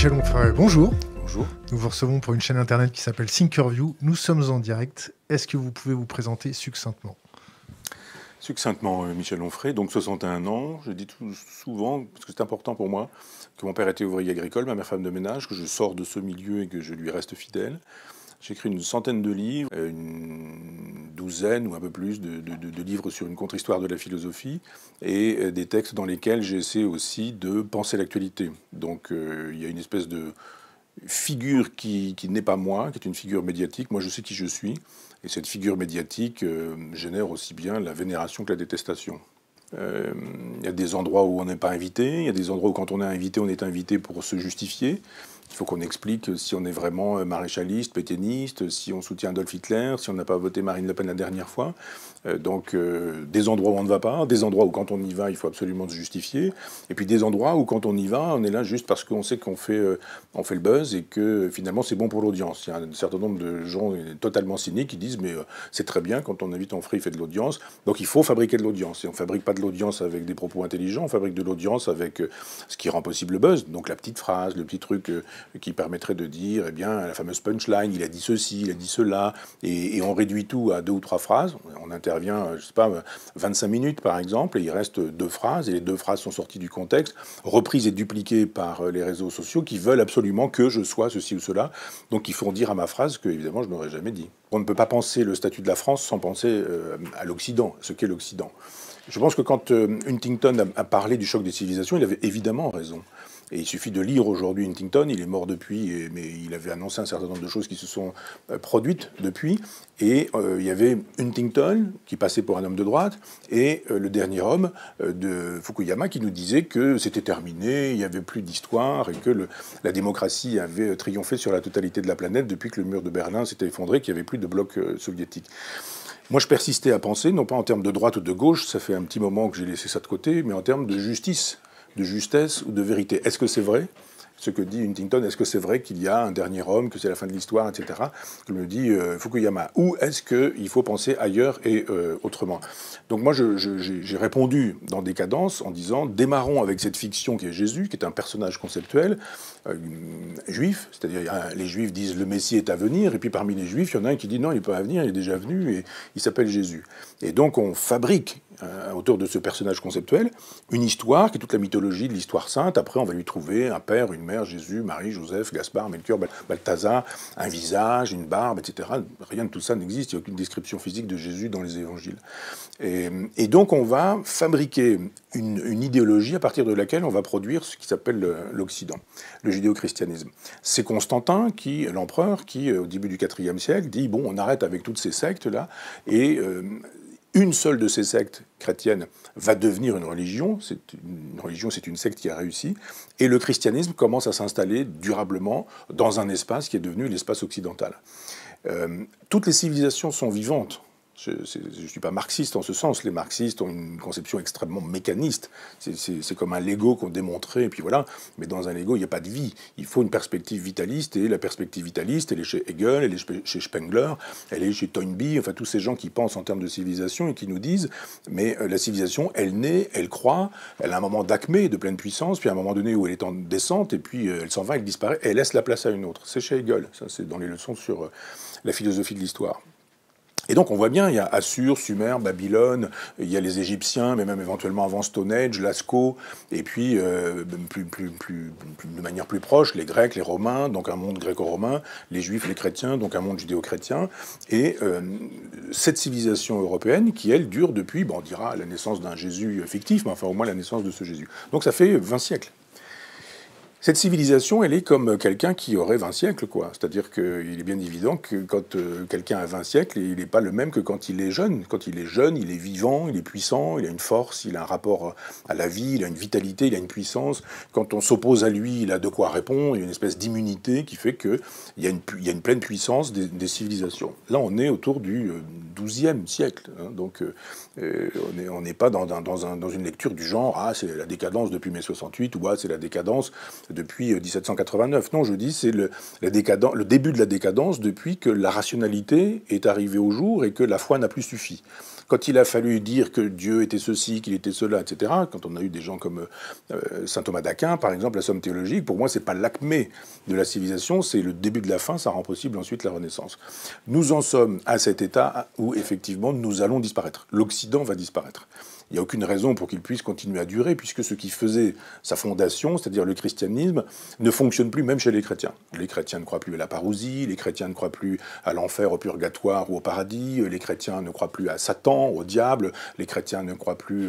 Michel Onfray, bonjour. Bonjour. Nous vous recevons pour une chaîne internet qui s'appelle Thinkerview. Nous sommes en direct. Est-ce que vous pouvez vous présenter succinctement? Succinctement, Michel Onfray, donc 61 ans. Je dis souvent, parce que c'est important pour moi, que mon père était ouvrier agricole, ma mère femme de ménage, que je sors de ce milieu et que je lui reste fidèle. J'ai écrit une centaine de livres, une douzaine ou un peu plus de livres sur une contre-histoire de la philosophie et des textes dans lesquels j'essaie aussi de penser l'actualité. Donc il y a une espèce de figure qui n'est pas moi, qui est une figure médiatique. Moi, je sais qui je suis. Et cette figure médiatique génère aussi bien la vénération que la détestation. Il y a des endroits où on n'est pas invité. Il y a des endroits où, quand on est invité, on est invité pour se justifier. Il faut qu'on explique si on est vraiment maréchaliste, pétainiste, si on soutient Adolf Hitler, si on n'a pas voté Marine Le Pen la dernière fois. Donc des endroits où on ne va pas, des endroits où quand on y va, il faut absolument se justifier. Et puis des endroits où quand on y va, on est là juste parce qu'on sait qu'on fait le buzz et que finalement c'est bon pour l'audience. Il y a un certain nombre de gens totalement cyniques qui disent mais c'est très bien quand on invite Onfray, il fait de l'audience. Donc il faut fabriquer de l'audience. Et on ne fabrique pas de l'audience avec des propos intelligents, on fabrique de l'audience avec ce qui rend possible le buzz. Donc la petite phrase, le petit truc qui permettrait de dire, eh bien, la fameuse punchline, il a dit ceci, il a dit cela, et on réduit tout à 2 ou 3 phrases. On intervient, je sais pas, 25 minutes par exemple, et il reste 2 phrases, et les 2 phrases sont sorties du contexte, reprises et dupliquées par les réseaux sociaux qui veulent absolument que je sois ceci ou cela. Donc ils font dire à ma phrase que, évidemment, je n'aurais jamais dit. On ne peut pas penser le statut de la France sans penser à l'Occident, ce qu'est l'Occident. Je pense que quand Huntington a parlé du choc des civilisations, il avait évidemment raison. Et il suffit de lire aujourd'hui Huntington, il est mort depuis, mais il avait annoncé un certain nombre de choses qui se sont produites depuis. Et il y avait Huntington, qui passait pour un homme de droite, et le dernier homme de Fukuyama, qui nous disait que c'était terminé, il n'y avait plus d'histoire, et que la démocratie avait triomphé sur la totalité de la planète depuis que le mur de Berlin s'était effondré, qu'il n'y avait plus de bloc soviétique. Moi, je persistais à penser, non pas en termes de droite ou de gauche, ça fait un petit moment que j'ai laissé ça de côté, mais en termes de justice, de justesse ou de vérité. Est-ce que c'est vrai ce que dit Huntington? Est-ce que c'est vrai qu'il y a un dernier homme, que c'est la fin de l'histoire, etc. Que me dit Fukuyama? Ou est-ce qu'il faut penser ailleurs et autrement? Donc moi, j'ai répondu dans des cadences en disant, démarrons avec cette fiction qui est Jésus, qui est un personnage conceptuel, juif, c'est-à-dire les juifs disent le Messie est à venir, et puis parmi les juifs, il y en a un qui dit non, il n'est pas à venir, il est déjà venu, et il s'appelle Jésus. Et donc on fabrique, autour de ce personnage conceptuel, une histoire qui est toute la mythologie de l'histoire sainte. Après, on va lui trouver un père, une mère, Jésus, Marie, Joseph, Gaspard, Melchior, Balthazar, un visage, une barbe, etc. Rien de tout ça n'existe, il n'y a aucune description physique de Jésus dans les évangiles. Et donc on va fabriquer une idéologie à partir de laquelle on va produire ce qui s'appelle l'Occident, le judéo-christianisme. C'est Constantin, l'empereur, qui au début du IVe siècle, dit bon, on arrête avec toutes ces sectes-là, et une seule de ces sectes chrétiennes va devenir une religion. C'est une secte qui a réussi. Et le christianisme commence à s'installer durablement dans un espace qui est devenu l'espace occidental. Toutes les civilisations sont vivantes. Je ne suis pas marxiste en ce sens. Les marxistes ont une conception extrêmement mécaniste. C'est comme un Lego qu'on démontrait, et puis voilà. Mais dans un Lego, il n'y a pas de vie. Il faut une perspective vitaliste, et la perspective vitaliste, elle est chez Hegel, elle est chez Spengler, elle est chez Toynbee, enfin tous ces gens qui pensent en termes de civilisation et qui nous disent, mais la civilisation, elle naît, elle croît, elle a un moment d'acmé, de pleine puissance, puis à un moment donné où elle est en descente, et puis elle s'en va, elle disparaît, et elle laisse la place à une autre. C'est chez Hegel, ça c'est dans les leçons sur la philosophie de l'histoire. Et donc on voit bien, il y a Assur, Sumer, Babylone, il y a les Égyptiens, mais même éventuellement avant Stone Age, Lascaux, et puis de manière plus proche, les Grecs, les Romains, donc un monde gréco-romain, les Juifs, les chrétiens, donc un monde judéo-chrétien, et cette civilisation européenne qui, elle, dure depuis, bon, on dira la naissance d'un Jésus fictif, mais enfin au moins la naissance de ce Jésus. Donc ça fait 20 siècles. Cette civilisation, elle est comme quelqu'un qui aurait 20 siècles, quoi. C'est-à-dire qu'il est bien évident que quand quelqu'un a 20 siècles, il n'est pas le même que quand il est jeune. Quand il est jeune, il est vivant, il est puissant, il a une force, il a un rapport à la vie, il a une vitalité, il a une puissance. Quand on s'oppose à lui, il a de quoi répondre, il y a une espèce d'immunité qui fait qu'il y a une pleine puissance des civilisations. Là, on est autour du XIIe siècle. Hein. Donc on n'est pas dans une lecture du genre « Ah, c'est la décadence depuis mai 68 » ou « Ah, c'est la décadence depuis 1789 ». Non, je dis c'est le début de la décadence depuis que la rationalité est arrivée au jour et que la foi n'a plus suffi. Quand il a fallu dire que Dieu était ceci, qu'il était cela, etc., quand on a eu des gens comme saint Thomas d'Aquin, par exemple, la Somme théologique, pour moi, c'est pas l'acmé de la civilisation, c'est le début de la fin, ça rend possible ensuite la Renaissance. Nous en sommes à cet état où, effectivement, nous allons disparaître. L'Occident va disparaître. Il n'y a aucune raison pour qu'il puisse continuer à durer, puisque ce qui faisait sa fondation, c'est-à-dire le christianisme, ne fonctionne plus même chez les chrétiens. Les chrétiens ne croient plus à la parousie, les chrétiens ne croient plus à l'enfer, au purgatoire ou au paradis, les chrétiens ne croient plus à Satan, au diable, les chrétiens ne croient plus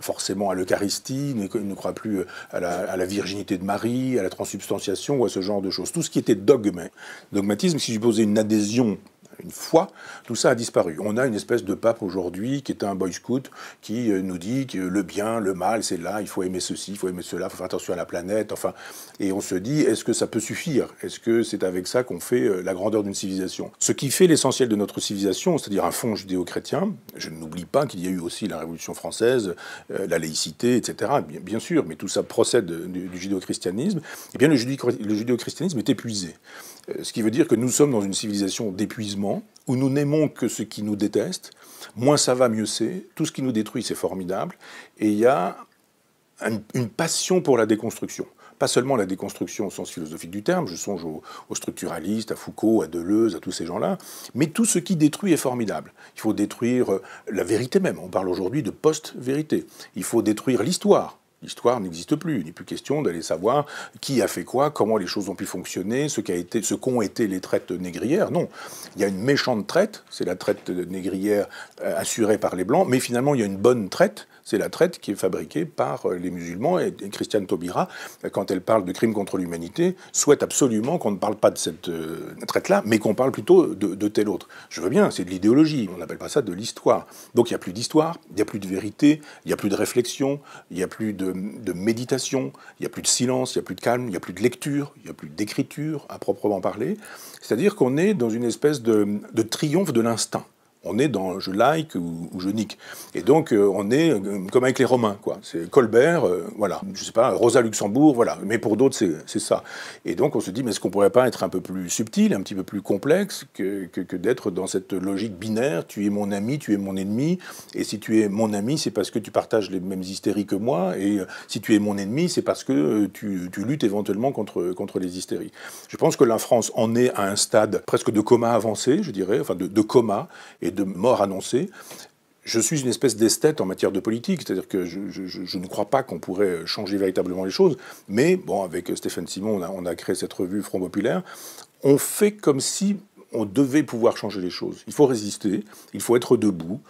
forcément à l'Eucharistie, ne croient plus à la virginité de Marie, à la transubstantiation ou à ce genre de choses. Tout ce qui était dogmatisme, qui supposait une adhésion, une foi, tout ça a disparu. On a une espèce de pape aujourd'hui qui est un boy scout qui nous dit que le bien, le mal, c'est là, il faut aimer ceci, il faut aimer cela, il faut faire attention à la planète, enfin. Et on se dit, est-ce que ça peut suffire? Est-ce que c'est avec ça qu'on fait la grandeur d'une civilisation? Ce qui fait l'essentiel de notre civilisation, c'est-à-dire un fond judéo-chrétien, je n'oublie pas qu'il y a eu aussi la Révolution française, la laïcité, etc., bien sûr, mais tout ça procède du judéo-christianisme. Eh bien, le judéo-christianisme est épuisé. Ce qui veut dire que nous sommes dans une civilisation d'épuisement, où nous n'aimons que ce qui nous déteste, moins ça va, mieux c'est, tout ce qui nous détruit, c'est formidable, et il y a une passion pour la déconstruction. Pas seulement la déconstruction au sens philosophique du terme, je songe aux structuralistes, à Foucault, à Deleuze, à tous ces gens-là, mais tout ce qui détruit est formidable. Il faut détruire la vérité même, on parle aujourd'hui de post-vérité. Il faut détruire l'histoire. L'histoire n'existe plus. Il n'est plus question d'aller savoir qui a fait quoi, comment les choses ont pu fonctionner, ce qu'ont été les traites négrières. Non. Il y a une méchante traite, c'est la traite négrière assurée par les Blancs, mais finalement il y a une bonne traite, c'est la traite qui est fabriquée par les musulmans. Et Christiane Taubira, quand elle parle de crimes contre l'humanité, souhaite absolument qu'on ne parle pas de cette traite-là, mais qu'on parle plutôt de telle autre. Je veux bien, c'est de l'idéologie, on n'appelle pas ça de l'histoire. Donc il n'y a plus d'histoire, il n'y a plus de vérité, il n'y a plus de réflexion, il n'y a plus de méditation, il n'y a plus de silence, il n'y a plus de calme, il n'y a plus de lecture, il n'y a plus d'écriture à proprement parler. C'est-à-dire qu'on est dans une espèce de triomphe de l'instinct. On est dans je like ou je nique. Et donc on est comme avec les Romains, quoi. C'est Colbert, voilà. Je sais pas, Rosa Luxembourg, voilà. Mais pour d'autres, c'est ça. Et donc on se dit, mais est-ce qu'on pourrait pas être un peu plus subtil, un petit peu plus complexe que d'être dans cette logique binaire, tu es mon ami, tu es mon ennemi, et si tu es mon ami, c'est parce que tu partages les mêmes hystéries que moi, et si tu es mon ennemi, c'est parce que tu luttes éventuellement contre les hystéries. Je pense que la France en est à un stade presque de coma avancé, je dirais, enfin de coma, et de mort annoncée. Je suis une espèce d'esthète en matière de politique, c'est-à-dire que je ne crois pas qu'on pourrait changer véritablement les choses, mais bon, avec Stéphane Simon, on a créé cette revue Front Populaire, on fait comme si on devait pouvoir changer les choses. Il faut résister, il faut être debout,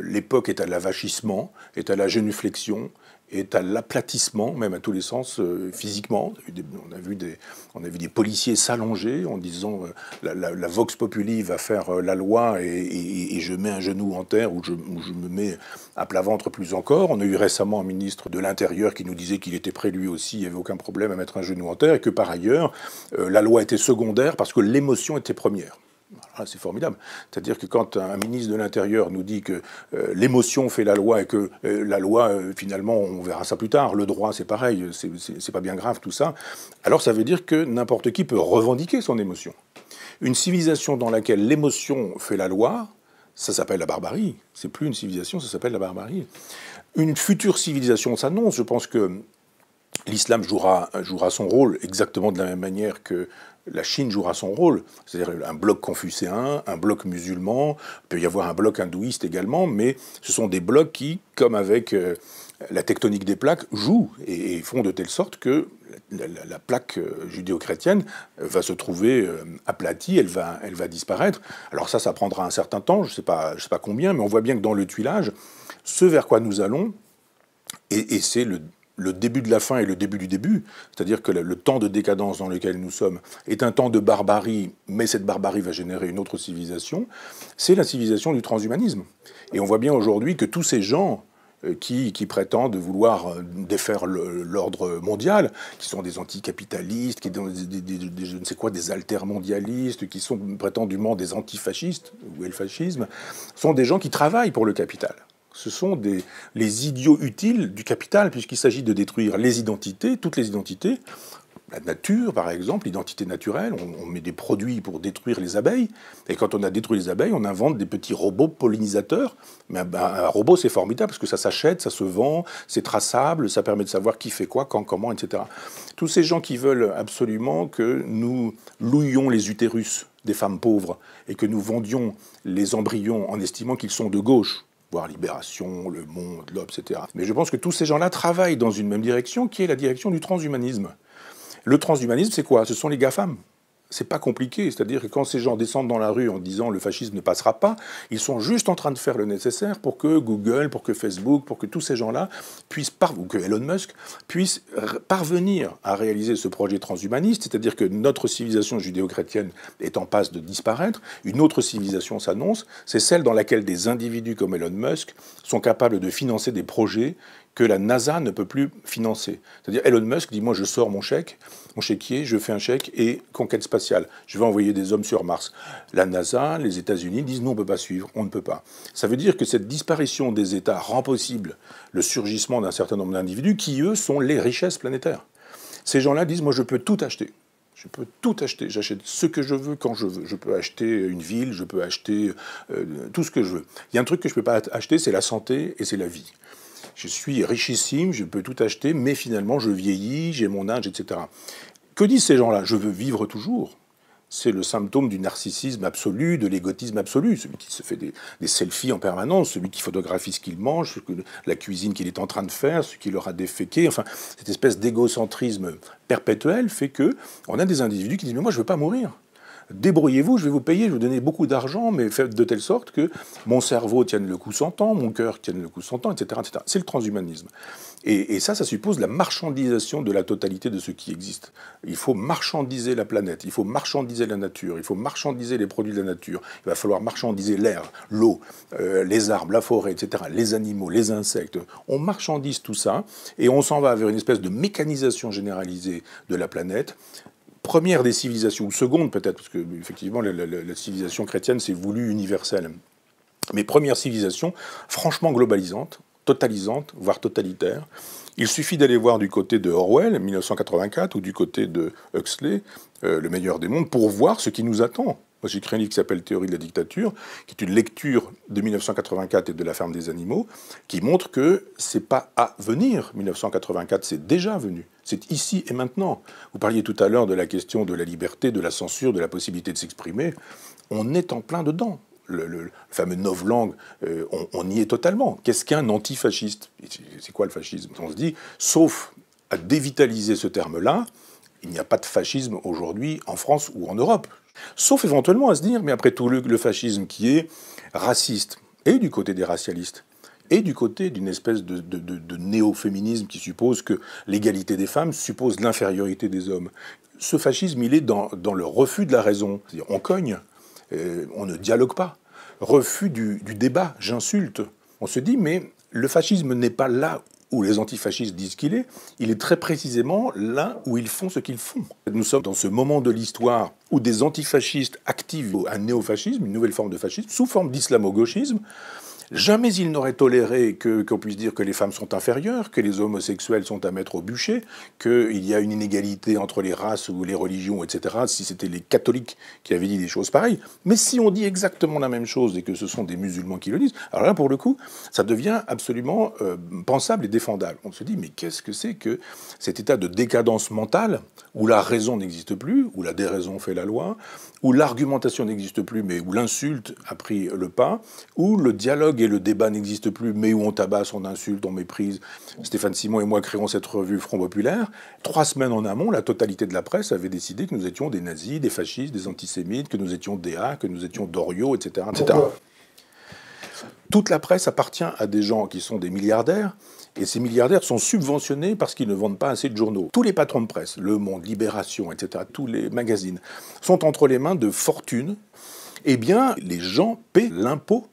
l'époque est à l'avachissement, est à la génuflexion, est à l'aplatissement, même à tous les sens, physiquement. On a vu des policiers s'allonger en disant la vox populi va faire la loi et je mets un genou en terre ou je me mets à plat ventre plus encore. On a eu récemment un ministre de l'Intérieur qui nous disait qu'il était prêt lui aussi, il n'y avait aucun problème à mettre un genou en terre et que par ailleurs, la loi était secondaire parce que l'émotion était première. Ah, c'est formidable. C'est-à-dire que quand un ministre de l'Intérieur nous dit que l'émotion fait la loi et que la loi, finalement, on verra ça plus tard, le droit, c'est pareil, c'est pas bien grave tout ça, alors ça veut dire que n'importe qui peut revendiquer son émotion. Une civilisation dans laquelle l'émotion fait la loi, ça s'appelle la barbarie. C'est plus une civilisation, ça s'appelle la barbarie. Une future civilisation s'annonce. Je pense que l'islam jouera son rôle exactement de la même manière que la Chine jouera son rôle, c'est-à-dire un bloc confucéen, un bloc musulman, il peut y avoir un bloc hindouiste également, mais ce sont des blocs qui, comme avec la tectonique des plaques, jouent et font de telle sorte que la plaque judéo-chrétienne va se trouver aplatie, elle va disparaître. Alors ça prendra un certain temps, je sais pas combien, mais on voit bien que dans le tuilage, ce vers quoi nous allons, et c'est le début de la fin et le début du début, c'est-à-dire que le temps de décadence dans lequel nous sommes est un temps de barbarie, mais cette barbarie va générer une autre civilisation, c'est la civilisation du transhumanisme. Et on voit bien aujourd'hui que tous ces gens qui prétendent vouloir défaire l'ordre mondial, qui sont des anticapitalistes, qui sont je ne sais quoi, des altermondialistes, qui sont prétendument des antifascistes, où est le fascisme, sont des gens qui travaillent pour le capital. Ce sont les idiots utiles du capital, puisqu'il s'agit de détruire les identités, toutes les identités. La nature, par exemple, l'identité naturelle, on met des produits pour détruire les abeilles, et quand on a détruit les abeilles, on invente des petits robots pollinisateurs. Mais un robot, c'est formidable, parce que ça s'achète, ça se vend, c'est traçable, ça permet de savoir qui fait quoi, quand, comment, etc. Tous ces gens qui veulent absolument que nous louions les utérus des femmes pauvres, et que nous vendions les embryons en estimant qu'ils sont de gauche, voire Libération, Le Monde, l'Obs, etc. Mais je pense que tous ces gens-là travaillent dans une même direction, qui est la direction du transhumanisme. Le transhumanisme, c'est quoi? Ce sont les GAFAM. C'est pas compliqué, c'est-à-dire que quand ces gens descendent dans la rue en disant le fascisme ne passera pas, ils sont juste en train de faire le nécessaire pour que Google, pour que Facebook, pour que tous ces gens-là puissent, ou que Elon Musk, puissent parvenir à réaliser ce projet transhumaniste, c'est-à-dire que notre civilisation judéo-chrétienne est en passe de disparaître, une autre civilisation s'annonce, c'est celle dans laquelle des individus comme Elon Musk sont capables de financer des projets que la NASA ne peut plus financer. C'est-à-dire Elon Musk dit, moi je sors mon chèque, mon chéquier, je fais un chèque et conquête spatiale. Je vais envoyer des hommes sur Mars. La NASA, les États-Unis disent, non, on ne peut pas suivre, on ne peut pas. Ça veut dire que cette disparition des États rend possible le surgissement d'un certain nombre d'individus qui, eux, sont les richesses planétaires. Ces gens-là disent, moi je peux tout acheter. Je peux tout acheter. J'achète ce que je veux quand je veux. Je peux acheter une ville, je peux acheter tout ce que je veux. Il y a un truc que je ne peux pas acheter, c'est la santé et c'est la vie. Je suis richissime, je peux tout acheter, mais finalement je vieillis, j'ai mon âge, etc. Que disent ces gens-là? Je veux vivre toujours. C'est le symptôme du narcissisme absolu, de l'égotisme absolu. Celui qui se fait des selfies en permanence, celui qui photographie ce qu'il mange, la cuisine qu'il est en train de faire, ce qu'il aura déféqué. Enfin, cette espèce d'égocentrisme perpétuel fait que on a des individus qui disent « mais moi je veux pas mourir ». Débrouillez-vous, je vais vous payer, je vais vous donner beaucoup d'argent, mais faites de telle sorte que mon cerveau tienne le coup 100 ans, mon cœur tienne le coup 100 ans, etc. etc. C'est le transhumanisme. Et ça suppose la marchandisation de la totalité de ce qui existe. Il faut marchandiser la planète, il faut marchandiser la nature, il faut marchandiser les produits de la nature, il va falloir marchandiser l'air, l'eau, les arbres, la forêt, etc., les animaux, les insectes. On marchandise tout ça, et on s'en va vers une espèce de mécanisation généralisée de la planète. Première des civilisations, ou seconde peut-être, parce que effectivement la civilisation chrétienne s'est voulue universelle, mais première civilisation franchement globalisante, totalisante, voire totalitaire. Il suffit d'aller voir du côté de Orwell, 1984, ou du côté de Huxley, Le meilleur des mondes, pour voir ce qui nous attend. Moi, j'ai écrit un livre qui s'appelle Théorie de la dictature, qui est une lecture de 1984 et de La ferme des animaux, qui montre que c'est pas à venir. 1984, c'est déjà venu. C'est ici et maintenant. Vous parliez tout à l'heure de la question de la liberté, de la censure, de la possibilité de s'exprimer. On est en plein dedans. Le fameux novlangue, on y est totalement. Qu'est-ce qu'un antifasciste? C'est quoi le fascisme? On se dit, sauf à dévitaliser ce terme-là, il n'y a pas de fascisme aujourd'hui en France ou en Europe. Sauf éventuellement à se dire, mais après tout, le fascisme qui est raciste, et du côté des racialistes, et du côté d'une espèce de néo-féminisme qui suppose que l'égalité des femmes suppose l'infériorité des hommes. Ce fascisme, il est dans le refus de la raison. C'est-à-dire, on cogne, on ne dialogue pas. Refus du débat, j'insulte. On se dit, mais le fascisme n'est pas là où les antifascistes disent qu'il est, il est très précisément là où ils font ce qu'ils font. Nous sommes dans ce moment de l'histoire où des antifascistes activent un néofascisme, une nouvelle forme de fascisme, sous forme d'islamo-gauchisme. Jamais ils n'auraient toléré qu'on puisse dire que les femmes sont inférieures, que les homosexuels sont à mettre au bûcher, qu'il y a une inégalité entre les races ou les religions, etc., si c'était les catholiques qui avaient dit des choses pareilles. Mais si on dit exactement la même chose et que ce sont des musulmans qui le disent, alors là, pour le coup, ça devient absolument pensable et défendable. On se dit, mais qu'est-ce que c'est que cet état de décadence mentale, où la raison n'existe plus, où la déraison fait la loi, où l'argumentation n'existe plus, mais où l'insulte a pris le pas, où le dialogue et le débat n'existent plus, mais où on tabasse, on insulte, on méprise. Stéphane Simon et moi créons cette revue Front Populaire. 3 semaines en amont, la totalité de la presse avait décidé que nous étions des nazis, des fascistes, des antisémites, que nous étions DA, que nous étions Doriot, etc. etc. Toute la presse appartient à des gens qui sont des milliardaires, et ces milliardaires sont subventionnés parce qu'ils ne vendent pas assez de journaux. Tous les patrons de presse, Le Monde, Libération, etc., tous les magazines, sont entre les mains de fortunes. Eh bien, les gens paient l'impôt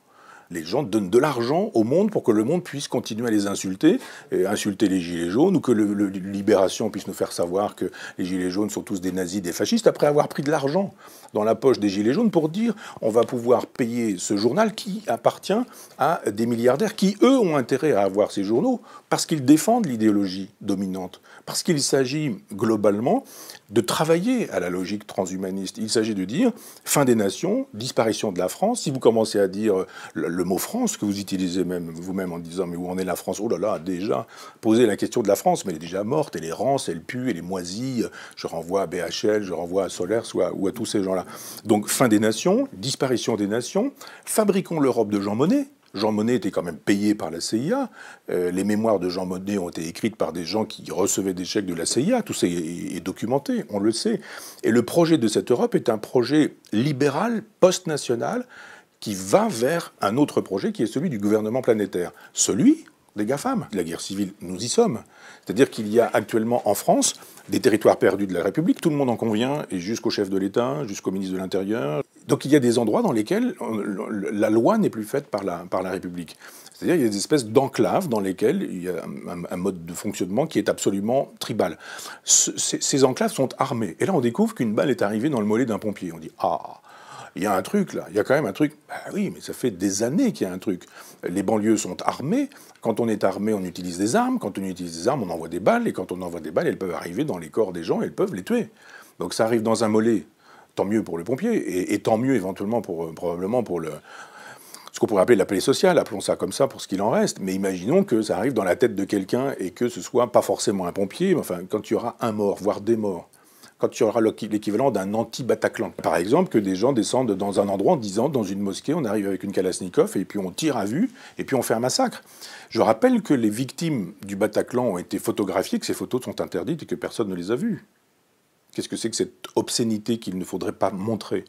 Les gens donnent de l'argent au monde pour que le monde puisse continuer à les insulter, et insulter les gilets jaunes, ou que Libération puisse nous faire savoir que les gilets jaunes sont tous des nazis, des fascistes, après avoir pris de l'argent dans la poche des gilets jaunes pour dire on va pouvoir payer ce journal qui appartient à des milliardaires qui, eux, ont intérêt à avoir ces journaux parce qu'ils défendent l'idéologie dominante, parce qu'il s'agit globalement de travailler à la logique transhumaniste. Il s'agit de dire fin des nations, disparition de la France. Si vous commencez à dire le mot France, que vous utilisez même vous-même en disant mais où en est la France? Oh là là, déjà, posez la question de la France, mais elle est déjà morte, elle est rance, elle pue, elle est moisie. Je renvoie à BHL, je renvoie à Solers ou à tous ces gens-là. Donc fin des nations, disparition des nations, fabriquons l'Europe de Jean Monnet. Jean Monnet était quand même payé par la CIA. Les mémoires de Jean Monnet ont été écrites par des gens qui recevaient des chèques de la CIA. Tout ça est documenté, on le sait. Et le projet de cette Europe est un projet libéral, post-national, qui va vers un autre projet qui est celui du gouvernement planétaire. Celui des GAFAM. La guerre civile, nous y sommes. C'est-à-dire qu'il y a actuellement en France des territoires perdus de la République, tout le monde en convient, et jusqu'au chef de l'État, jusqu'au ministre de l'Intérieur. Donc il y a des endroits dans lesquels la loi n'est plus faite par la République. C'est-à-dire qu'il y a des espèces d'enclaves dans lesquelles il y a un mode de fonctionnement qui est absolument tribal. Ces enclaves sont armées. Et là, on découvre qu'une balle est arrivée dans le mollet d'un pompier. On dit « Ah !» Il y a un truc là, il y a quand même un truc. Ben oui, mais ça fait des années qu'il y a un truc. Les banlieues sont armées. Quand on est armé, on utilise des armes. Quand on utilise des armes, on envoie des balles. Et quand on envoie des balles, elles peuvent arriver dans les corps des gens et elles peuvent les tuer. Donc ça arrive dans un mollet. Tant mieux pour le pompier et tant mieux éventuellement probablement pour ce qu'on pourrait appeler la plaie sociale, appelons ça comme ça pour ce qu'il en reste. Mais imaginons que ça arrive dans la tête de quelqu'un et que ce soit pas forcément un pompier, mais enfin quand il y aura un mort, voire des morts. Quand il y aura l'équivalent d'un anti-Bataclan. Par exemple, que des gens descendent dans un endroit en disant, dans une mosquée, on arrive avec une Kalachnikov et puis on tire à vue et puis on fait un massacre. Je rappelle que les victimes du Bataclan ont été photographiées, que ces photos sont interdites et que personne ne les a vues. Qu'est-ce que c'est que cette obscénité qu'il ne faudrait pas montrer?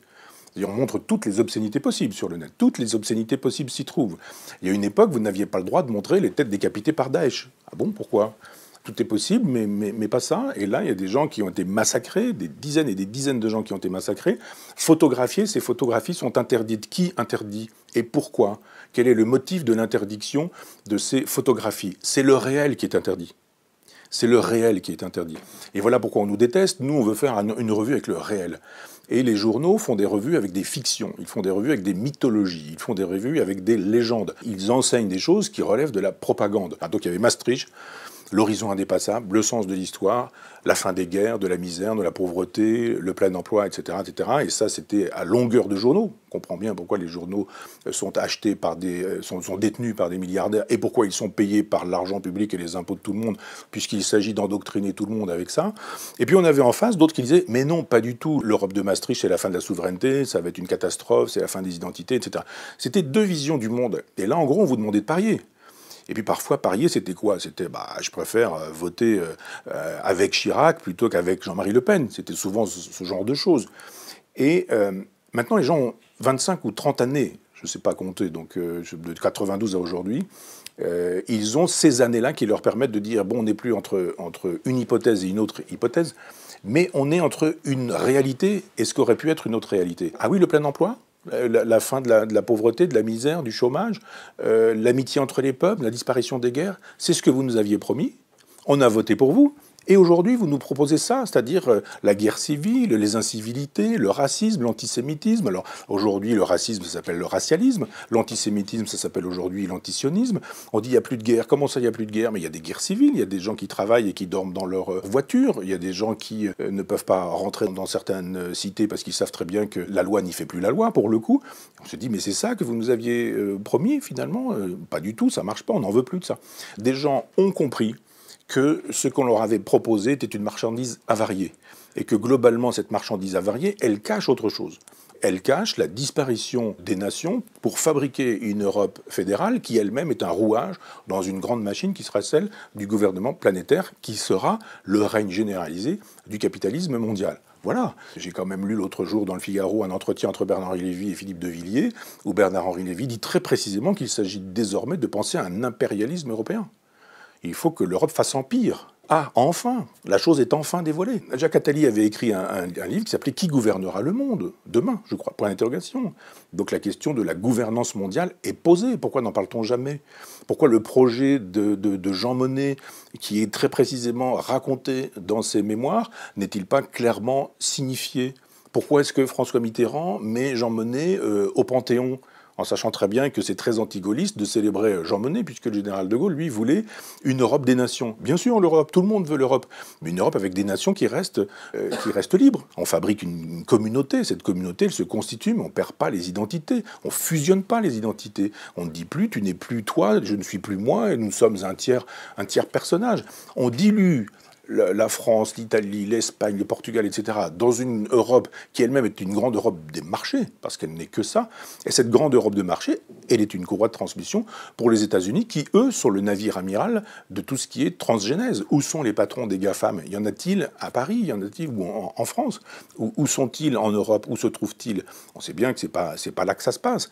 On montre toutes les obscénités possibles sur le net. Toutes les obscénités possibles s'y trouvent. Il y a une époque, vous n'aviez pas le droit de montrer les têtes décapitées par Daesh. Ah bon, pourquoi? Tout est possible, mais pas ça. Et là, il y a des gens qui ont été massacrés, des dizaines et des dizaines de gens qui ont été massacrés, photographiés. Ces photographies sont interdites. Qui interdit? Et pourquoi? Quel est le motif de l'interdiction de ces photographies? C'est le réel qui est interdit. C'est le réel qui est interdit. Et voilà pourquoi on nous déteste. Nous, on veut faire une revue avec le réel. Et les journaux font des revues avec des fictions. Ils font des revues avec des mythologies. Ils font des revues avec des légendes. Ils enseignent des choses qui relèvent de la propagande. Donc il y avait Maastricht, l'horizon indépassable, le sens de l'histoire, la fin des guerres, de la misère, de la pauvreté, le plein emploi, etc., etc. Et ça, c'était à longueur de journaux. On comprend bien pourquoi les journaux sont achetés sont détenus par des milliardaires et pourquoi ils sont payés par l'argent public et les impôts de tout le monde, puisqu'il s'agit d'endoctriner tout le monde avec ça. Et puis on avait en face d'autres qui disaient, mais non, pas du tout. L'Europe de Maastricht, c'est la fin de la souveraineté, ça va être une catastrophe, c'est la fin des identités, etc. C'était deux visions du monde. Et là, en gros, on vous demandait de parier. Et puis parfois, parier, c'était quoi? C'était, je préfère voter avec Chirac plutôt qu'avec Jean-Marie Le Pen. C'était souvent ce genre de choses. Et maintenant, les gens ont 25 ou 30 années, je ne sais pas compter, donc de 92 à aujourd'hui, ils ont ces années-là qui leur permettent de dire, bon, on n'est plus entre une hypothèse et une autre hypothèse, mais on est entre une réalité et ce qu'aurait pu être une autre réalité. Ah oui, le plein emploi? La fin de la pauvreté, de la misère, du chômage, l'amitié entre les peuples, la disparition des guerres, c'est ce que vous nous aviez promis. On a voté pour vous. Et aujourd'hui, vous nous proposez ça, c'est-à-dire la guerre civile, les incivilités, le racisme, l'antisémitisme. Alors aujourd'hui, le racisme, ça s'appelle le racialisme. L'antisémitisme, ça s'appelle aujourd'hui l'antisionisme. On dit il n'y a plus de guerre. Comment ça, il n'y a plus de guerre? Mais il y a des guerres civiles. Il y a des gens qui travaillent et qui dorment dans leur voiture. Il y a des gens qui ne peuvent pas rentrer dans certaines cités parce qu'ils savent très bien que la loi n'y fait plus la loi, pour le coup. On se dit, mais c'est ça que vous nous aviez promis, finalement? Pas du tout, ça marche pas, on n'en veut plus de ça. Des gens ont compris que ce qu'on leur avait proposé était une marchandise avariée. Et que globalement, cette marchandise avariée, elle cache autre chose. Elle cache la disparition des nations pour fabriquer une Europe fédérale qui elle-même est un rouage dans une grande machine qui sera celle du gouvernement planétaire, qui sera le règne généralisé du capitalisme mondial. Voilà. J'ai quand même lu l'autre jour dans le Figaro un entretien entre Bernard-Henri Lévy et Philippe de Villiers, où Bernard-Henri Lévy dit très précisément qu'il s'agit désormais de penser à un impérialisme européen. Il faut que l'Europe fasse empire. Ah, enfin, la chose est enfin dévoilée. Jacques Attali avait écrit un livre qui s'appelait « Qui gouvernera le monde demain ?» je crois, point d'interrogation. Donc la question de la gouvernance mondiale est posée. Pourquoi n'en parle-t-on jamais? Pourquoi le projet de Jean Monnet, qui est très précisément raconté dans ses mémoires, n'est-il pas clairement signifié? Pourquoi est-ce que François Mitterrand met Jean Monnet au Panthéon, en sachant très bien que c'est très anti-gaulliste de célébrer Jean Monnet, puisque le général de Gaulle, lui, voulait une Europe des nations. Bien sûr, l'Europe, tout le monde veut l'Europe, mais une Europe avec des nations qui restent libres. On fabrique une communauté, cette communauté, elle se constitue, mais on ne perd pas les identités, on ne fusionne pas les identités. On ne dit plus, tu n'es plus toi, je ne suis plus moi, et nous sommes un tiers personnage. On dilue la France, l'Italie, l'Espagne, le Portugal, etc., dans une Europe qui elle-même est une grande Europe des marchés, parce qu'elle n'est que ça. Et cette grande Europe de marché, elle est une courroie de transmission pour les États-Unis, qui, eux, sont le navire amiral de tout ce qui est transgénèse. Où sont les patrons des GAFAM? Y en a-t-il à Paris? Y en a-t-il en France? Où sont-ils en Europe? Où se trouvent-ils? On sait bien que c'est pas là que ça se passe.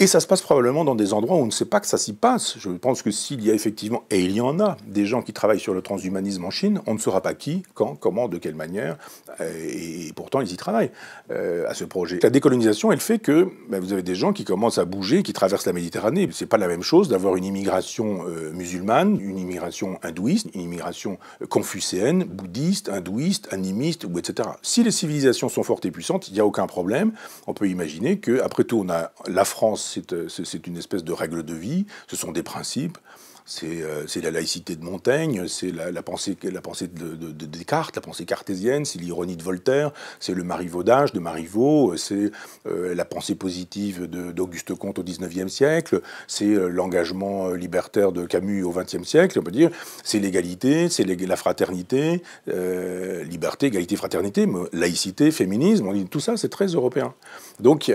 Et ça se passe probablement dans des endroits où on ne sait pas que ça s'y passe. Je pense que s'il y a effectivement, et il y en a, des gens qui travaillent sur le transhumanisme en Chine, on ne saura pas qui, quand, comment, de quelle manière, et pourtant ils y travaillent à ce projet. La décolonisation, elle fait que vous avez des gens qui commencent à bouger, qui traversent la Méditerranée. C'est pas la même chose d'avoir une immigration musulmane, une immigration hindouiste, une immigration confucéenne, bouddhiste, hindouiste, animiste, ou etc. Si les civilisations sont fortes et puissantes, il n'y a aucun problème. On peut imaginer qu'après tout, on a la France. C'est une espèce de règle de vie, ce sont des principes, c'est la laïcité de Montaigne, c'est la pensée de Descartes, la pensée cartésienne, c'est l'ironie de Voltaire, c'est le marivaudage de Marivaux, c'est la pensée positive d'Auguste Comte au XIXe siècle, c'est l'engagement libertaire de Camus au XXe siècle, on peut dire, c'est l'égalité, c'est la fraternité, liberté, égalité, fraternité, laïcité, féminisme, on dit tout ça, c'est très européen. Donc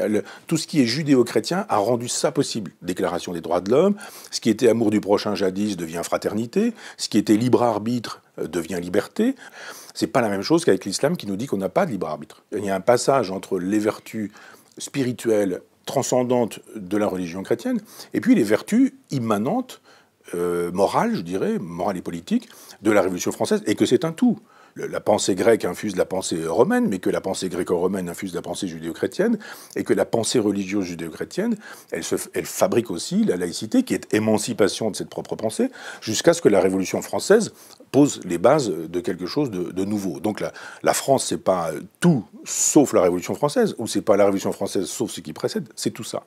tout ce qui est judéo-chrétien a rendu ça possible. Déclaration des droits de l'homme, ce qui était amour du prochain jadis devient fraternité, ce qui était libre arbitre devient liberté. C'est pas la même chose qu'avec l'islam qui nous dit qu'on n'a pas de libre arbitre. Il y a un passage entre les vertus spirituelles transcendantes de la religion chrétienne et puis les vertus immanentes, morales, je dirais, morales et politiques, de la Révolution française, et que c'est un tout. La pensée grecque infuse la pensée romaine, mais que la pensée gréco-romaine infuse la pensée judéo-chrétienne, et que la pensée religieuse judéo-chrétienne, elle fabrique aussi la laïcité, qui est émancipation de cette propre pensée, jusqu'à ce que la Révolution française pose les bases de quelque chose de nouveau. Donc la France, c'est pas tout sauf la Révolution française, ou c'est pas la Révolution française sauf ce qui précède, c'est tout ça.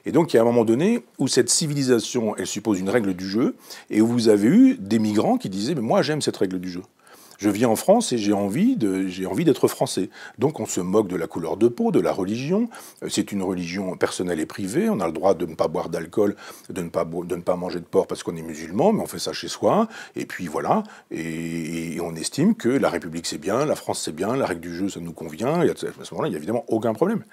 Et donc il y a un moment donné où cette civilisation, elle suppose une règle du jeu, et où vous avez eu des migrants qui disaient « mais moi j'aime cette règle du jeu ». Je vis en France et j'ai envie d'être français. Donc on se moque de la couleur de peau, de la religion. C'est une religion personnelle et privée. On a le droit de ne pas boire d'alcool, de ne pas manger de porc parce qu'on est musulman, mais on fait ça chez soi. Et puis voilà. Et on estime que la République c'est bien, la France c'est bien, la règle du jeu ça nous convient. Et à ce moment-là, il n'y a évidemment aucun problème.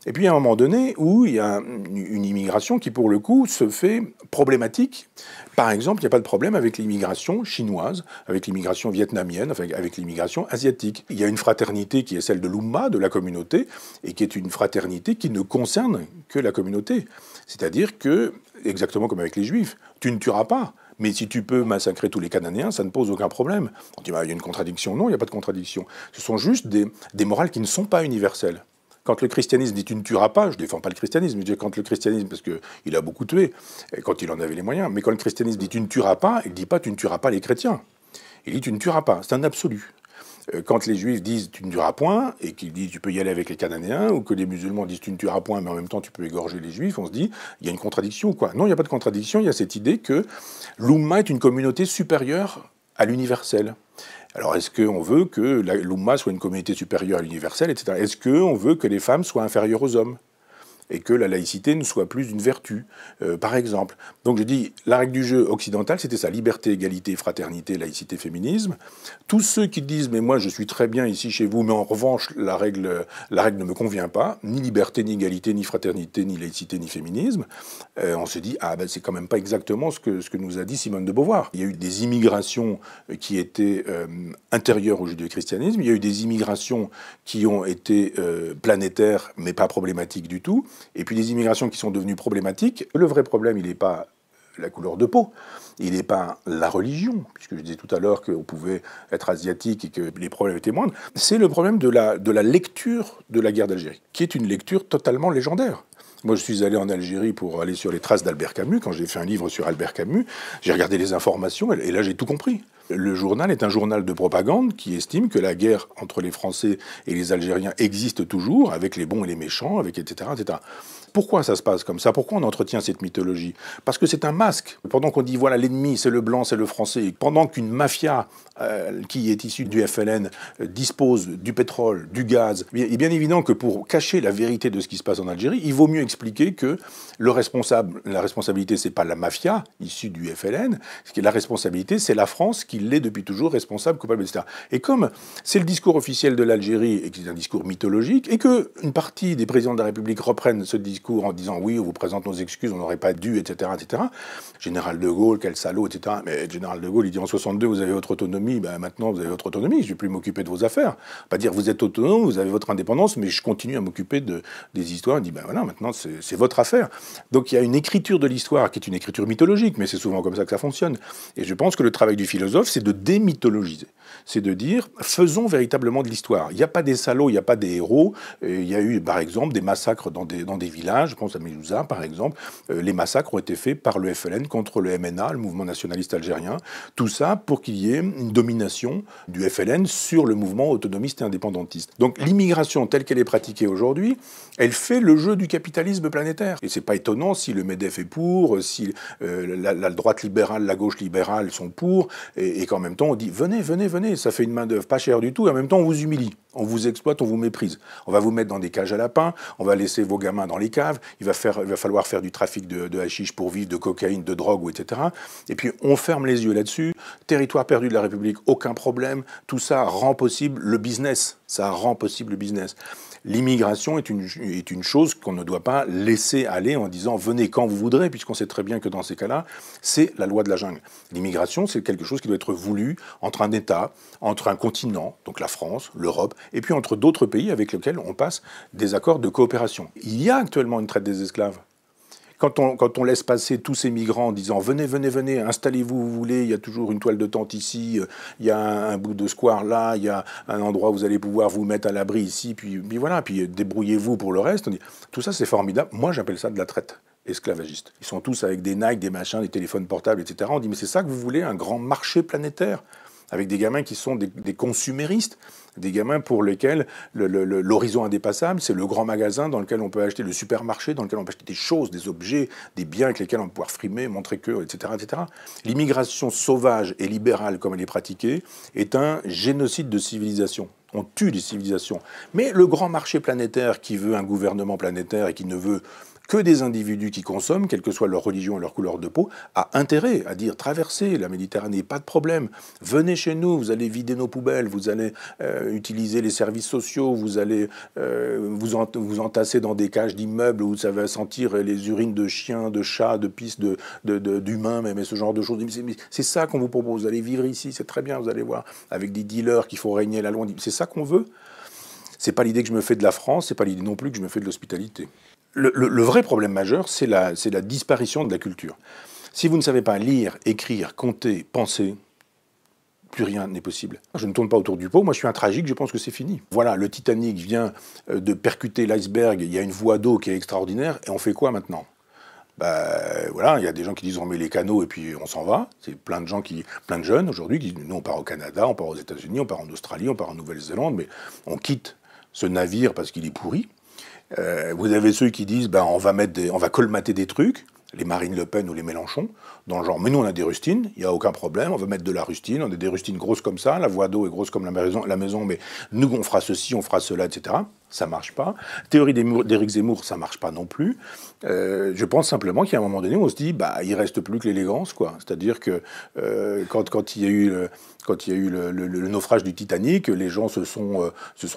Et puis, il y a un moment donné où il y a une immigration qui, pour le coup, se fait problématique. Par exemple, il n'y a pas de problème avec l'immigration chinoise, avec l'immigration vietnamienne, avec l'immigration asiatique. Il y a une fraternité qui est celle de l'Oumma, de la communauté, et qui est une fraternité qui ne concerne que la communauté. C'est-à-dire que, exactement comme avec les Juifs, tu ne tueras pas. Mais si tu peux massacrer tous les Cananéens, ça ne pose aucun problème. On dit, il y a une contradiction. Non, il n'y a pas de contradiction. Ce sont juste des morales qui ne sont pas universelles. Quand le christianisme dit tu ne tueras pas, je ne défends pas le christianisme, je dis quand le christianisme, parce qu'il a beaucoup tué, quand il en avait les moyens, mais quand le christianisme dit tu ne tueras pas, il ne dit pas tu ne tueras pas les chrétiens. Il dit tu ne tueras pas, c'est un absolu. Quand les juifs disent tu ne tueras point, et qu'ils disent tu peux y aller avec les Cananéens, ou que les musulmans disent tu ne tueras point, mais en même temps tu peux égorger les juifs, on se dit il y a une contradiction ou quoi? Non, il n'y a pas de contradiction, il y a cette idée que l'Oumma est une communauté supérieure à l'universel. Alors, est-ce qu'on veut que l'Oumma soit une communauté supérieure à l'universel, etc. Est-ce qu'on veut que les femmes soient inférieures aux hommes et que la laïcité ne soit plus une vertu, par exemple. Donc je dis, la règle du jeu occidentale, c'était ça, liberté, égalité, fraternité, laïcité, féminisme. Tous ceux qui disent, mais moi je suis très bien ici chez vous, mais en revanche la règle ne me convient pas, ni liberté, ni égalité, ni fraternité, ni laïcité, ni féminisme, on se dit, ah ben c'est quand même pas exactement ce que nous a dit Simone de Beauvoir. Il y a eu des immigrations qui étaient intérieures au judéo-christianisme, il y a eu des immigrations qui ont été planétaires, mais pas problématiques du tout, et puis des immigrations qui sont devenues problématiques. Le vrai problème, il n'est pas la couleur de peau. Il n'est pas la religion, puisque je disais tout à l'heure qu'on pouvait être asiatique et que les problèmes étaient moindres. C'est le problème de la lecture de la guerre d'Algérie, qui est une lecture totalement légendaire. Moi, je suis allé en Algérie pour aller sur les traces d'Albert Camus. Quand j'ai fait un livre sur Albert Camus, j'ai regardé les informations et là, j'ai tout compris. Le journal est un journal de propagande qui estime que la guerre entre les Français et les Algériens existe toujours, avec les bons et les méchants, avec etc., etc. Pourquoi ça se passe comme ça? Pourquoi on entretient cette mythologie? Parce que c'est un masque. Pendant qu'on dit, voilà, l'ennemi, c'est le blanc, c'est le français, pendant qu'une mafia qui est issue du FLN dispose du pétrole, du gaz, il est bien évident que pour cacher la vérité de ce qui se passe en Algérie, il vaut mieux expliquer que la responsabilité, c'est pas la mafia issue du FLN, la responsabilité, c'est la France qui l'est depuis toujours responsable, coupable, etc. Et comme c'est le discours officiel de l'Algérie et que c'est un discours mythologique, et qu'une partie des présidents de la République reprennent ce discours en disant oui, on vous présente nos excuses, on n'aurait pas dû, etc., etc. Général de Gaulle, quel salaud, etc. Mais Général de Gaulle, il dit en 62, vous avez votre autonomie, ben maintenant vous avez votre autonomie, je ne vais plus m'occuper de vos affaires. Pas dire vous êtes autonome, vous avez votre indépendance, mais je continue à m'occuper des histoires. Il dit ben voilà, maintenant c'est votre affaire. Donc il y a une écriture de l'histoire qui est une écriture mythologique, mais c'est souvent comme ça que ça fonctionne. Et je pense que le travail du philosophe, c'est de démythologiser. C'est de dire, faisons véritablement de l'histoire. Il n'y a pas des salauds, il n'y a pas des héros. Il y a eu, par exemple, des massacres dans des villages. Je pense à Melouza, par exemple. Les massacres ont été faits par le FLN contre le MNA, le mouvement nationaliste algérien. Tout ça pour qu'il y ait une domination du FLN sur le mouvement autonomiste et indépendantiste. Donc l'immigration telle qu'elle est pratiquée aujourd'hui, elle fait le jeu du capitalisme planétaire. Et c'est pas étonnant si le MEDEF est pour, si la droite libérale, la gauche libérale sont pour, et qu'en même temps on dit venez, venez, venez, ça fait une main-d'œuvre pas chère du tout, et en même temps on vous humilie, on vous exploite, on vous méprise. On va vous mettre dans des cages à lapins, on va laisser vos gamins dans les caves, il va falloir faire du trafic de hashish pour vivre, de cocaïne, de drogue, etc. Et puis on ferme les yeux là-dessus, territoire perdu de la République, aucun problème, tout ça rend possible le business, ça rend possible le business. L'immigration est une chose qu'on ne doit pas laisser aller en disant venez quand vous voudrez, puisqu'on sait très bien que dans ces cas-là, c'est la loi de la jungle. L'immigration, c'est quelque chose qui doit être voulu entre un État, entre un continent, donc la France, l'Europe, et puis entre d'autres pays avec lesquels on passe des accords de coopération. Il y a actuellement une traite des esclaves. Quand on laisse passer tous ces migrants en disant venez, venez, venez, installez-vous où vous voulez, il y a toujours une toile de tente ici, il y a un bout de square là, il y a un endroit où vous allez pouvoir vous mettre à l'abri ici, puis voilà, puis débrouillez-vous pour le reste. On dit, tout ça c'est formidable. Moi j'appelle ça de la traite esclavagiste. Ils sont tous avec des Nike, des machins, des téléphones portables, etc. On dit mais c'est ça que vous voulez, un grand marché planétaire avec des gamins qui sont des consuméristes, des gamins pour lesquels l'horizon indépassable, c'est le grand magasin dans lequel on peut acheter, le supermarché dans lequel on peut acheter des choses, des objets, des biens avec lesquels on peut pouvoir frimer, montrer que, etc., etc. L'immigration sauvage et libérale, comme elle est pratiquée, est un génocide de civilisation. On tue des civilisations. Mais le grand marché planétaire qui veut un gouvernement planétaire et qui ne veut que des individus qui consomment, quelle que soit leur religion et leur couleur de peau, a intérêt à dire traversez la Méditerranée, pas de problème, venez chez nous, vous allez vider nos poubelles, vous allez utiliser les services sociaux, vous allez vous entasser dans des cages d'immeubles où ça va sentir les urines de chiens, de chats, de pistes, d'humains, même, et ce genre de choses. C'est ça qu'on vous propose, vous allez vivre ici, c'est très bien, vous allez voir, avec des dealers qui font régner la loi. C'est ça qu'on veut. C'est pas l'idée que je me fais de la France, c'est pas l'idée non plus que je me fais de l'hospitalité. Le vrai problème majeur, c'est la disparition de la culture. Si vous ne savez pas lire, écrire, compter, penser, plus rien n'est possible. Je ne tourne pas autour du pot, moi je suis un tragique, je pense que c'est fini. Voilà, le Titanic vient de percuter l'iceberg, il y a une voie d'eau qui est extraordinaire, et on fait quoi maintenant ? Voilà, il y a des gens qui disent on met les canaux et puis on s'en va. C'est plein de jeunes aujourd'hui qui disent nous on part au Canada, on part aux États-Unis, on part en Australie, on part en Nouvelle-Zélande, mais on quitte ce navire parce qu'il est pourri. Vous avez ceux qui disent on va colmater des trucs, les Marine Le Pen ou les Mélenchon, dans le genre mais nous on a des rustines, il n'y a aucun problème, on va mettre de la rustine, on a des rustines grosses comme ça, la voie d'eau est grosse comme la maison, mais nous on fera ceci, on fera cela, etc. Ça marche pas. Théorie d'Éric Zemmour, ça marche pas non plus. Je pense simplement qu'il y a un moment donné où on se dit il reste plus que l'élégance, quoi. C'est-à-dire que quand il y a eu le naufrage du Titanic, les gens se sont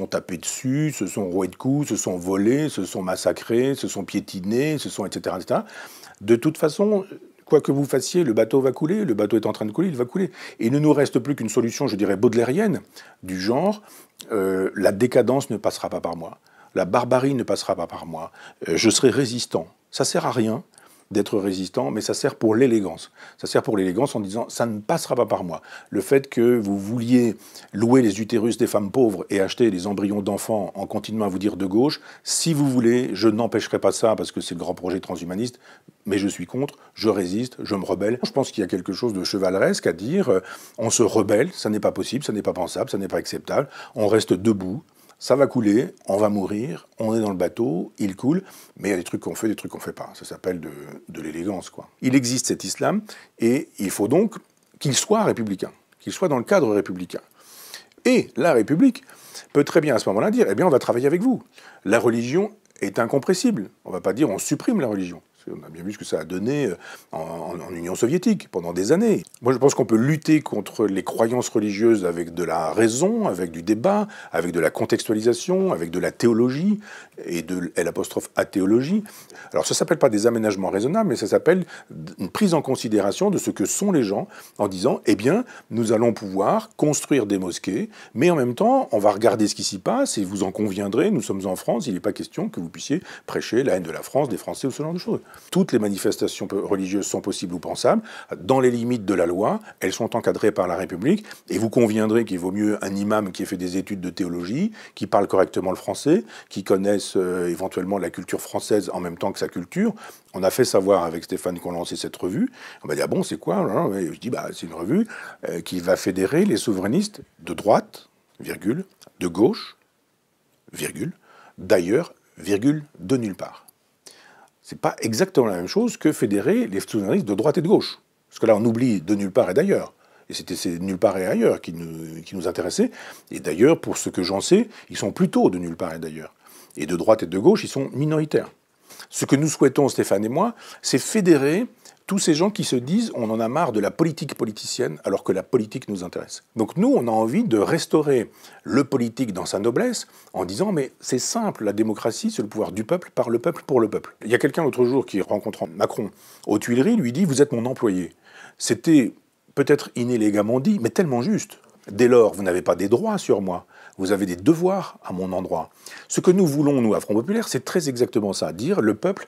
tapés dessus, se sont roués de coups, se sont volés, se sont massacrés, se sont piétinés, etc., etc. De toute façon, quoi que vous fassiez, le bateau va couler, le bateau est en train de couler, il va couler. Et il ne nous reste plus qu'une solution, je dirais, baudelairienne, du genre, la décadence ne passera pas par moi, la barbarie ne passera pas par moi, je serai résistant. Ça sert à rien d'être résistant, mais ça sert pour l'élégance. Ça sert pour l'élégance en disant ça ne passera pas par moi. Le fait que vous vouliez louer les utérus des femmes pauvres et acheter des embryons d'enfants en continuant à vous dire de gauche, si vous voulez, je n'empêcherai pas ça parce que c'est le grand projet transhumaniste, mais je suis contre, je résiste, je me rebelle. Je pense qu'il y a quelque chose de chevaleresque à dire on se rebelle, ça n'est pas possible, ça n'est pas pensable, ça n'est pas acceptable, on reste debout. Ça va couler, on va mourir, on est dans le bateau, il coule, mais il y a des trucs qu'on fait, des trucs qu'on ne fait pas. Ça s'appelle de l'élégance, quoi. Il existe cet islam, et il faut donc qu'il soit républicain, qu'il soit dans le cadre républicain. Et la République peut très bien à ce moment-là dire, eh bien on va travailler avec vous. La religion est incompressible. On ne va pas dire on supprime la religion. On a bien vu ce que ça a donné en Union soviétique pendant des années. Moi, je pense qu'on peut lutter contre les croyances religieuses avec de la raison, avec du débat, avec de la contextualisation, avec de la théologie et de l'apostrophe-athéologie. Alors, ça ne s'appelle pas des aménagements raisonnables, mais ça s'appelle une prise en considération de ce que sont les gens en disant, eh bien, nous allons pouvoir construire des mosquées, mais en même temps, on va regarder ce qui s'y passe et vous en conviendrez, nous sommes en France, il n'est pas question que vous puissiez prêcher la haine de la France, des Français ou ce genre de choses. Toutes les manifestations religieuses sont possibles ou pensables, dans les limites de la loi, elles sont encadrées par la République, et vous conviendrez qu'il vaut mieux un imam qui ait fait des études de théologie, qui parle correctement le français, qui connaisse éventuellement la culture française en même temps que sa culture. On a fait savoir avec Stéphane qu'on lançait cette revue. On m'a dit, ah bon, c'est quoi? Je dis, bah, c'est une revue qui va fédérer les souverainistes de droite, virgule, de gauche, virgule, d'ailleurs, virgule, de nulle part. C'est pas exactement la même chose que fédérer les souverainistes de droite et de gauche. Parce que là, on oublie de nulle part et d'ailleurs. Et c'était ces nulle part et ailleurs qui nous intéressaient. Et d'ailleurs, pour ce que j'en sais, ils sont plutôt de nulle part et d'ailleurs. Et de droite et de gauche, ils sont minoritaires. Ce que nous souhaitons, Stéphane et moi, c'est fédérer tous ces gens qui se disent on en a marre de la politique politicienne alors que la politique nous intéresse. Donc nous, on a envie de restaurer le politique dans sa noblesse en disant mais c'est simple, la démocratie, c'est le pouvoir du peuple, par le peuple, pour le peuple. Il y a quelqu'un l'autre jour qui, rencontrant Macron aux Tuileries, lui dit vous êtes mon employé. C'était peut-être inélégamment dit, mais tellement juste. Dès lors, vous n'avez pas des droits sur moi, vous avez des devoirs à mon endroit. Ce que nous voulons, nous, à Front Populaire, c'est très exactement ça. Dire le peuple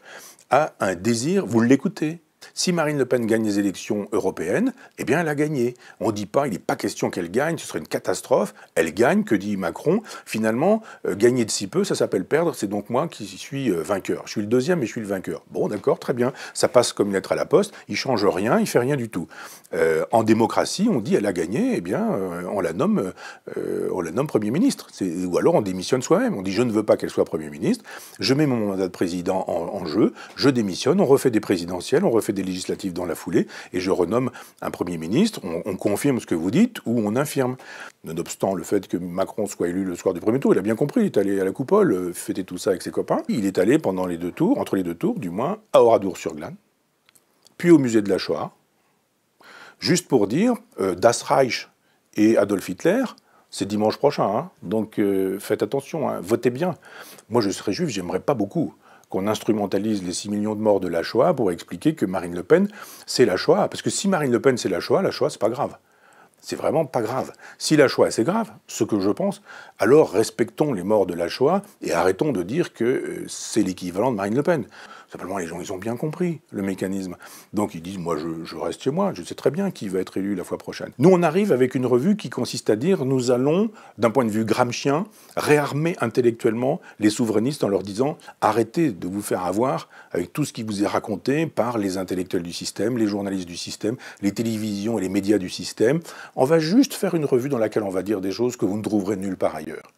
a un désir, vous l'écoutez. Si Marine Le Pen gagne les élections européennes, eh bien elle a gagné. On ne dit pas, il n'est pas question qu'elle gagne, ce serait une catastrophe. Elle gagne, que dit Macron? Finalement, gagner de si peu, ça s'appelle perdre, c'est donc moi qui suis vainqueur. Je suis le deuxième et je suis le vainqueur. Bon, d'accord, très bien. Ça passe comme une lettre à la poste, il change rien, il fait rien du tout. En démocratie, on dit elle a gagné, eh bien on la nomme Premier ministre. Ou alors on démissionne soi-même. On dit je ne veux pas qu'elle soit Premier ministre, je mets mon mandat de président en jeu, je démissionne, on refait des présidentielles, on refait des législatives dans la foulée, et je renomme un Premier ministre, on confirme ce que vous dites, ou on infirme. Nonobstant le fait que Macron soit élu le soir du premier tour, il a bien compris, il est allé à la coupole, fêter tout ça avec ses copains. Il est allé pendant les deux tours, entre les deux tours du moins, à Oradour-sur-Glane, puis au musée de la Shoah, juste pour dire, Das Reich et Adolf Hitler, c'est dimanche prochain, hein, donc faites attention, hein, votez bien. Moi je serais juif, j'aimerais pas beaucoup qu'on instrumentalise les 6 millions de morts de la Shoah pour expliquer que Marine Le Pen, c'est la Shoah. Parce que si Marine Le Pen, c'est la Shoah, c'est pas grave. C'est vraiment pas grave. Si la Shoah, c'est grave, ce que je pense, alors respectons les morts de la Shoah et arrêtons de dire que c'est l'équivalent de Marine Le Pen. Simplement, les gens, ils ont bien compris le mécanisme. Donc, ils disent, moi, je reste chez moi, je sais très bien qui va être élu la fois prochaine. Nous, on arrive avec une revue qui consiste à dire, nous allons, d'un point de vue gramscien, réarmer intellectuellement les souverainistes en leur disant, arrêtez de vous faire avoir avec tout ce qui vous est raconté par les intellectuels du système, les journalistes du système, les télévisions et les médias du système. On va juste faire une revue dans laquelle on va dire des choses que vous ne trouverez nulle part ailleurs.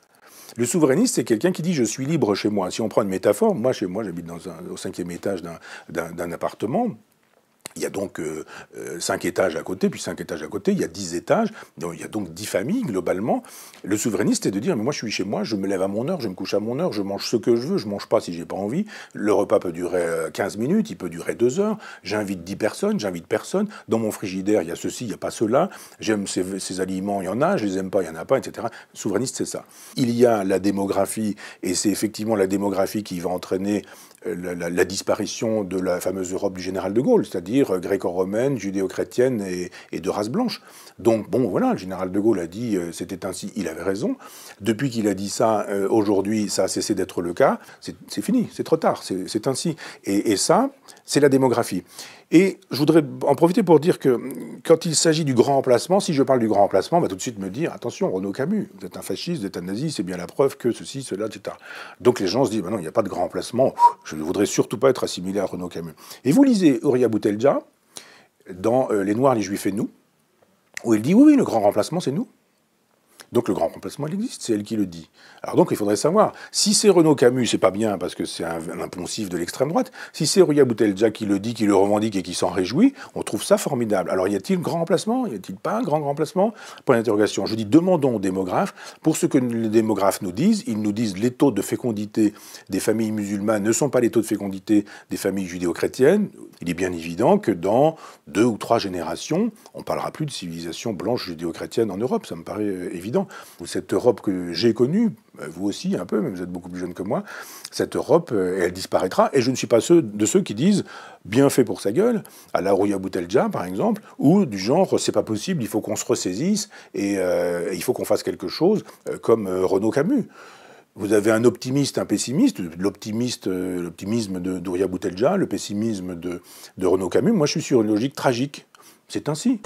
Le souverainiste, c'est quelqu'un qui dit « je suis libre chez moi ». Si on prend une métaphore, moi, chez moi, j'habite au 5e étage d'un appartement. Il y a donc 5 étages à côté, puis 5 étages à côté, il y a 10 étages, donc il y a donc 10 familles globalement. Le souverainiste est de dire, mais moi je suis chez moi, je me lève à mon heure, je me couche à mon heure, je mange ce que je veux, je mange pas si j'ai pas envie. Le repas peut durer 15 minutes, il peut durer 2 heures, j'invite 10 personnes, j'invite personne. Dans mon frigidaire, il y a ceci, il n'y a pas cela, j'aime ces aliments, il y en a, je les aime pas, il y en a pas, etc. Le souverainiste, c'est ça. Il y a la démographie, et c'est effectivement la démographie qui va entraîner la disparition de la fameuse Europe du général de Gaulle, c'est-à-dire dire gréco-romaine, judéo-chrétienne et de race blanche. Donc bon, voilà, le général de Gaulle a dit c'était ainsi, il avait raison. Depuis qu'il a dit ça, aujourd'hui, ça a cessé d'être le cas. C'est fini, c'est trop tard, c'est ainsi. Et ça, c'est la démographie. Et je voudrais en profiter pour dire que quand il s'agit du grand remplacement, si je parle du grand remplacement, on va tout de suite me dire attention, Renaud Camus, vous êtes un fasciste, vous êtes un nazi, c'est bien la preuve que ceci, cela, etc. Donc les gens se disent non, il n'y a pas de grand remplacement, je ne voudrais surtout pas être assimilé à Renaud Camus. Et vous lisez Horia Boutelja dans Les Noirs, les Juifs et nous, où il dit oui, le grand remplacement, c'est nous. Donc le grand remplacement, il existe, c'est elle qui le dit. Alors donc il faudrait savoir, si c'est Renaud Camus, c'est pas bien parce que c'est un poncif de l'extrême droite, si c'est Horia Boutelja qui le dit, qui le revendique et qui s'en réjouit, on trouve ça formidable. Alors y a-t-il grand remplacement? Y a-t-il pas un grand remplacement? Point d'interrogation. Je dis demandons aux démographes, pour ce que les démographes nous disent, ils nous disent les taux de fécondité des familles musulmanes ne sont pas les taux de fécondité des familles judéo-chrétiennes. Il est bien évident que dans 2 ou 3 générations, on parlera plus de civilisation blanche judéo-chrétienne en Europe, ça me paraît évident. Cette Europe que j'ai connue, vous aussi un peu, mais vous êtes beaucoup plus jeune que moi, cette Europe, elle disparaîtra. Et je ne suis pas de ceux qui disent bien fait pour sa gueule, à la Horia Boutelja par exemple, ou du genre c'est pas possible, il faut qu'on se ressaisisse et il faut qu'on fasse quelque chose, comme Renaud Camus. Vous avez un optimiste, un pessimiste, l'optimisme d'Horia Boutelja, le pessimisme de Renaud Camus. Moi je suis sur une logique tragique. C'est ainsi.